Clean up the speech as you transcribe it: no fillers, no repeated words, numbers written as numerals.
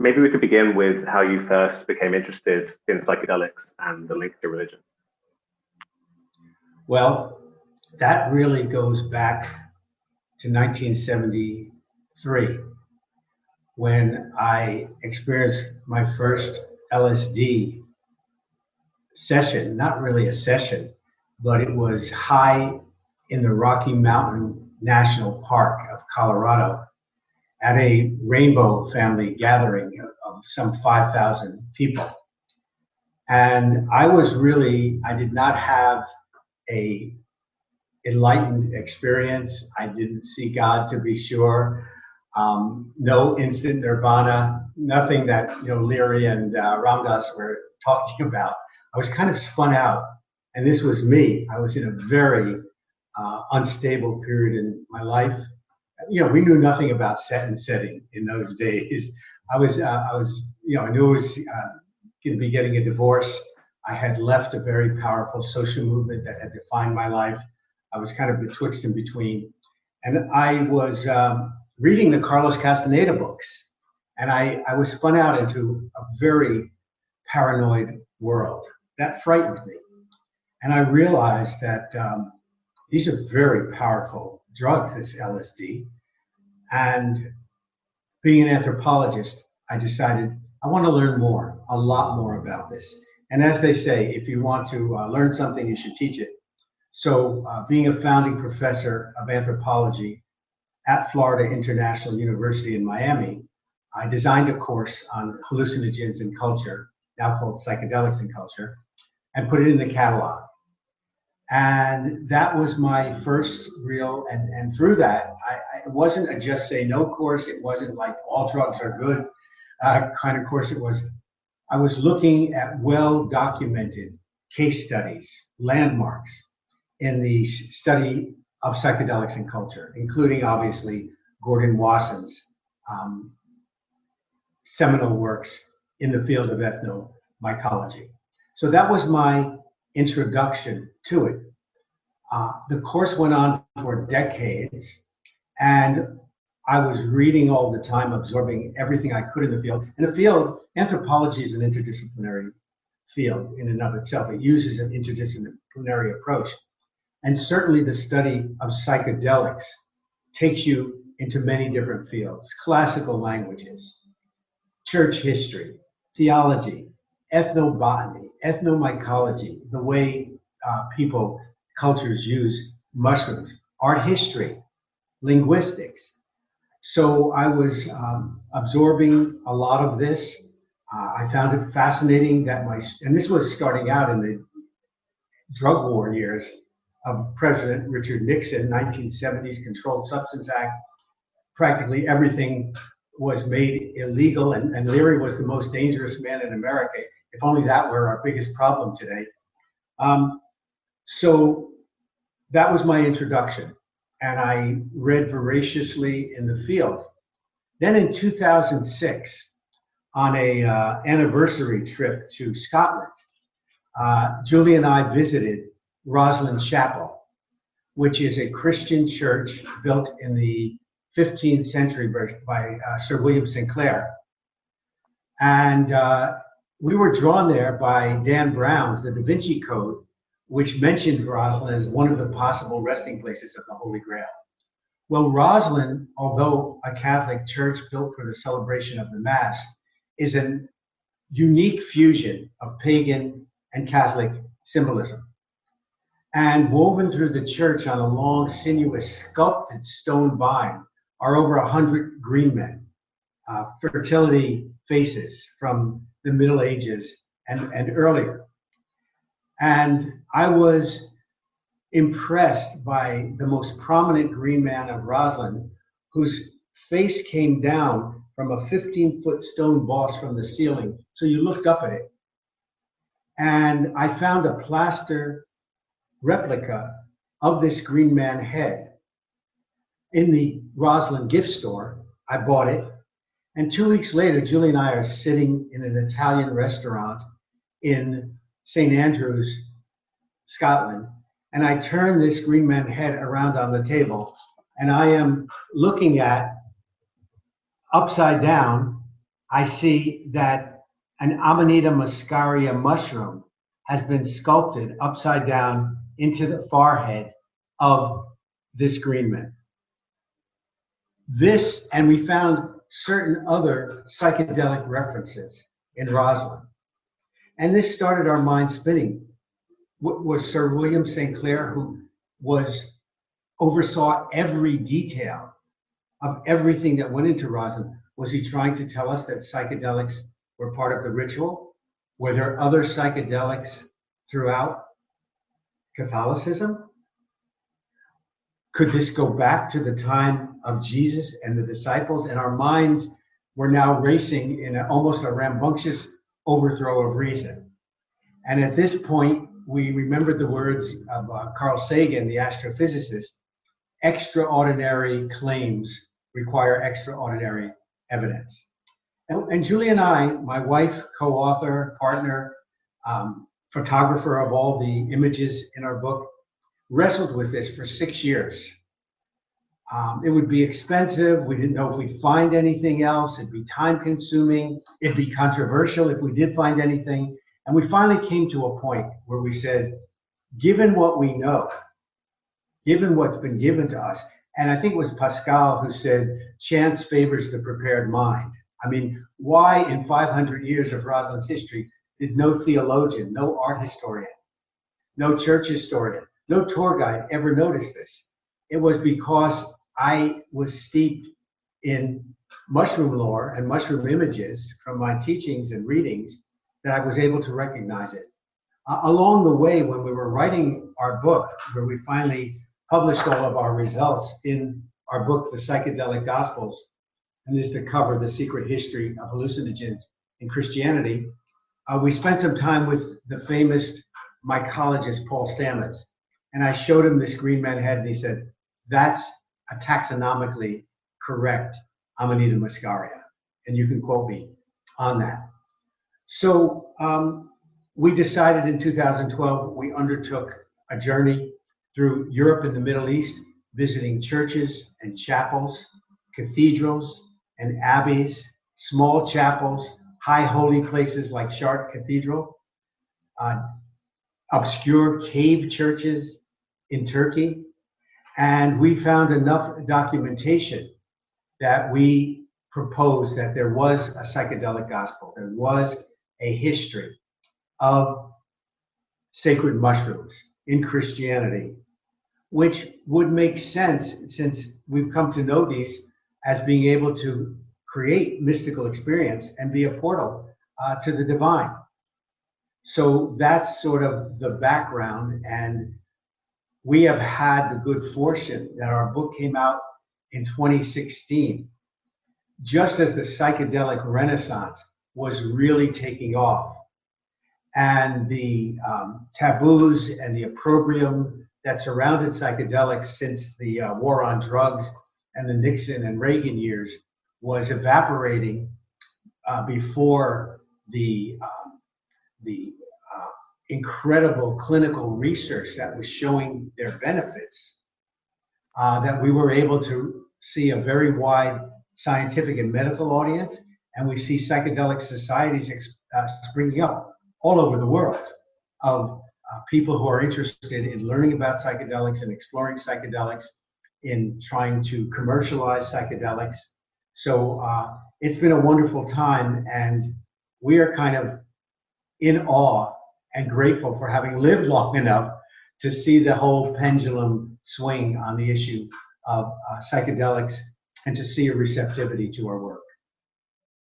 Maybe we could begin with how you first became interested in psychedelics and the link to religion. Well, that really goes back to 1973 when I experienced my first LSD session, not really a session, but it was high in the Rocky Mountain National Park of Colorado at a rainbow family gathering of some 5,000 people. And I did not have a enlightened experience. I didn't see God, to be sure. No instant nirvana, nothing that Leary and Ramdas were talking about. I was kind of spun out, and this was me. I was in a very unstable period in my life. We knew nothing about set and setting in those days. I knew I was going to be getting a divorce. I had left a very powerful social movement that had defined my life. I was kind of betwixt and between. And I was reading the Carlos Castaneda books. And I was spun out into a very paranoid world. That frightened me. And I realized that these are very powerful drugs, this LSD. And being an anthropologist, I decided I want to learn more, a lot more about this. And as they say, if you want to learn something, you should teach it. So being a founding professor of anthropology at Florida International University in Miami, I designed a course on hallucinogens and culture, now called Psychedelics and Culture, and put it in the catalog. And that was my first real, and through that, it wasn't a just say no course. It wasn't like all drugs are good kind of course. I was looking at well-documented case studies, landmarks in the study of psychedelics and culture, including obviously Gordon Wasson's seminal works in the field of ethnomycology. So that was my introduction to it. The course went on for decades, and I was reading all the time, absorbing everything I could in the field. And the field, anthropology is an interdisciplinary field in and of itself. It uses an interdisciplinary approach. And certainly the study of psychedelics takes you into many different fields: classical languages, church history, theology, ethnobotany, ethnomycology, the way cultures use mushrooms, art history, linguistics. So I was absorbing a lot of this. I found it fascinating that and this was starting out in the drug war years of President Richard Nixon, 1970s Controlled Substance Act. Practically everything was made illegal, and Leary was the most dangerous man in America. If only that were our biggest problem today. So that was my introduction, and I read voraciously in the field. Then in 2006, on a anniversary trip to Scotland, Julie and I visited Roslin Chapel, which is a Christian church built in the 15th century by Sir William Sinclair. And we were drawn there by Dan Brown's The Da Vinci Code, which mentioned Roslin as one of the possible resting places of the Holy Grail. Well, Roslin, although a Catholic church built for the celebration of the Mass, is a unique fusion of pagan and Catholic symbolism. And woven through the church on a long, sinuous, sculpted stone vine are over 100 green men, fertility faces from the Middle Ages and earlier. And I was impressed by the most prominent green man of Roslin, whose face came down from a 15-foot stone boss from the ceiling. So you looked up at it. And I found a plaster replica of this green man head in the Roslin gift store. I bought it. And 2 weeks later, Julie and I are sitting in an Italian restaurant in St. Andrews, Scotland. And I turn this green man head around on the table, and I am looking at, upside down, I see that an Amanita muscaria mushroom has been sculpted upside down into the forehead of this green man. This, and we found certain other psychedelic references in Rosalind. And this started our mind spinning. Was Sir William St. Clair, who oversaw every detail of everything that went into Rosalind, was he trying to tell us that psychedelics were part of the ritual? Were there other psychedelics throughout Catholicism? Could this go back to the time of Jesus and the disciples? And our minds were now racing in almost a rambunctious overthrow of reason. And at this point, we remembered the words of Carl Sagan, the astrophysicist: extraordinary claims require extraordinary evidence. And Julie and I, my wife, co-author, partner, photographer of all the images in our book, wrestled with this for 6 years. It would be expensive. We didn't know if we'd find anything else. It'd be time consuming. It'd be controversial if we did find anything. And we finally came to a point where we said, given what we know, given what's been given to us, and I think it was Pascal who said, chance favors the prepared mind. I mean, why in 500 years of Rosalind's history did no theologian, no art historian, no church historian, no tour guide ever notice this? It was because I was steeped in mushroom lore and mushroom images from my teachings and readings that I was able to recognize it. Along the way, when we were writing our book, where we finally published all of our results in our book, The Psychedelic Gospels, and this is the cover, The Secret History of Hallucinogens in Christianity, we spent some time with the famous mycologist, Paul Stamets. And I showed him this green man head, and he said, that's a taxonomically correct Amanita muscaria. And you can quote me on that. So we decided in 2012, we undertook a journey through Europe and the Middle East, visiting churches and chapels, cathedrals and abbeys, small chapels, high holy places like Chartres Cathedral, obscure cave churches in Turkey. And we found enough documentation that we proposed that there was a psychedelic gospel. There was a history of sacred mushrooms in Christianity, which would make sense since we've come to know these as being able to create mystical experience and be a portal to the divine. So that's sort of the background, and we have had the good fortune that our book came out in 2016, just as the psychedelic renaissance was really taking off. And the taboos and the opprobrium that surrounded psychedelics since the war on drugs and the Nixon and Reagan years was evaporating before the incredible clinical research that was showing their benefits, that we were able to see a very wide scientific and medical audience, and we see psychedelic societies springing up all over the world of people who are interested in learning about psychedelics and exploring psychedelics, in trying to commercialize psychedelics. So it's been a wonderful time, and we are kind of in awe and grateful for having lived long enough to see the whole pendulum swing on the issue of psychedelics and to see a receptivity to our work.